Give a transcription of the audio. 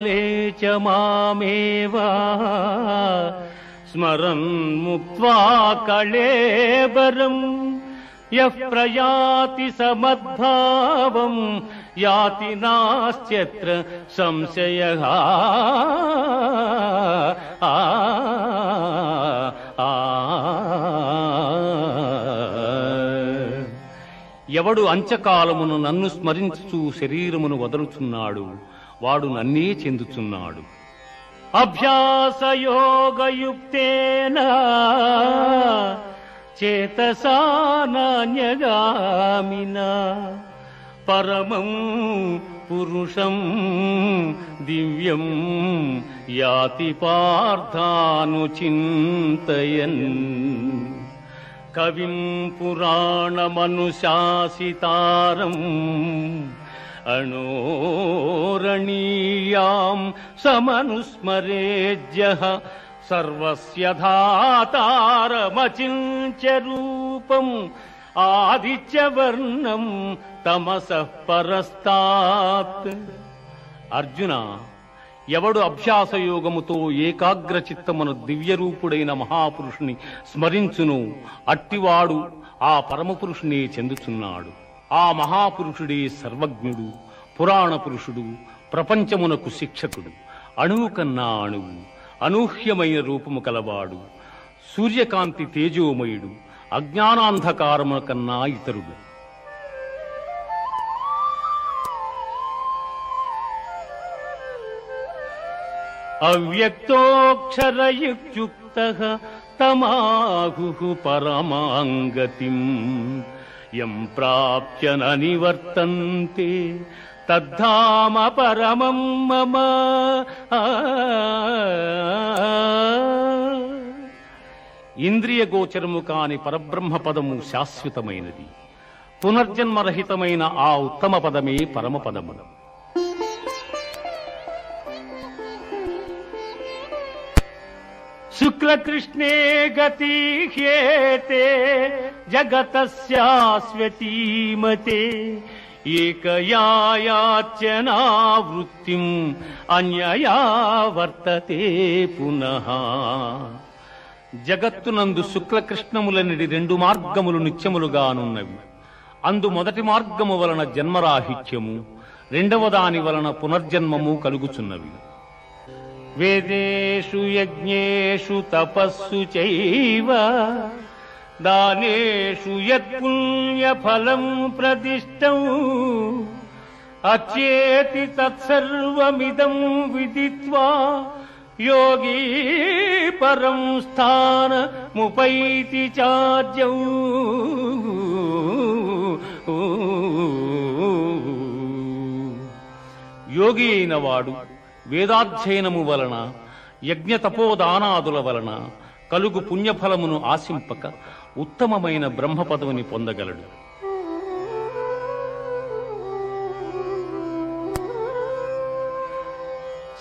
च मामेवा स्मरन् मुक्त्वा कळेबरम् यः प्रयाति समद्भावम् याति नास्त्यत्र संशयः। ఎవడు అంచకాలమును నన్ను స్మరించు శరీరమును వదలుచున్నాడు వాడు నన్నే చెందుచున్నాడు. అభ్యాసయోగయుక్తేన చేతసా నాన్యగామినా పరమం పురుషం దివ్యం యాతి పార్థానుచింతయన్. కవిం పురాణమనుశాసితారం అణోరణీయాం సమనుస్మరేజ్యః సర్వస్య ధాతారమచింత్య రూపం ఆదిత్యవర్ణం తమసః పరస్తాత్. అర్జున, ఎవడు అభ్యాసయోగముతో ఏకాగ్ర చిత్తమును దివ్యరూపుడైన మహాపురుషుని స్మరించును అట్టివాడు ఆ పరమపురుషునే చెందుచున్నాడు. ఆ మహాపురుషుడే సర్వజ్ఞుడు, పురాణ పురుషుడు, ప్రపంచమునకు శిక్షకుడు, అణువు కన్నా అణువు, అనూహ్యమైన రూపము కలవాడు, సూర్యకాంతి తేజోమయుడు, అజ్ఞానాంధకారము కన్నా ఇతరుడు. అవ్యక్తోక్షరయుక్తః తమాహుః పరమాంగతిం యం ప్రాప్య న నివర్తంతే తద్ధామ పరమం మమ. ఇంద్రియ గోచరము కాని పరబ్రహ్మ పదము శాశ్వతమైనది. పునర్జన్మరహితమైన ఆ ఉత్తమ పదమే పరమపదము. శుక్లకృష్ణే గతి హ్యేతే జగతస్యాస్వతీమతే ఏకయాయాచనావృత్తిం అన్యయా వర్తతే పునః. జగత్తునందు శుక్లకృష్ణములనిడి రెండు మార్గములు నిత్యములుగానున్నవి. అందు మొదటి మార్గము వలన జన్మరాహిత్యము, రెండవ దాని వలన పునర్జన్మము కలుగుచున్నవి. వేదేషు యజ్ఞేషు తపస్సు చైవ దానేషు యత్పుణ్యఫలం ప్రదిష్టం అచ్యేతి తత్సర్వమిదం విదిత్వా యోగీ పరం స్థానముపైతి చార్యం. యోగి అయిన వాడు వేదాధ్యయనము వలన, యజ్ఞ తపోదానాదుల వలన కలుగు పుణ్యఫలమును ఆశింపక ఉత్తమమైన బ్రహ్మపదవిని పొందగలడు.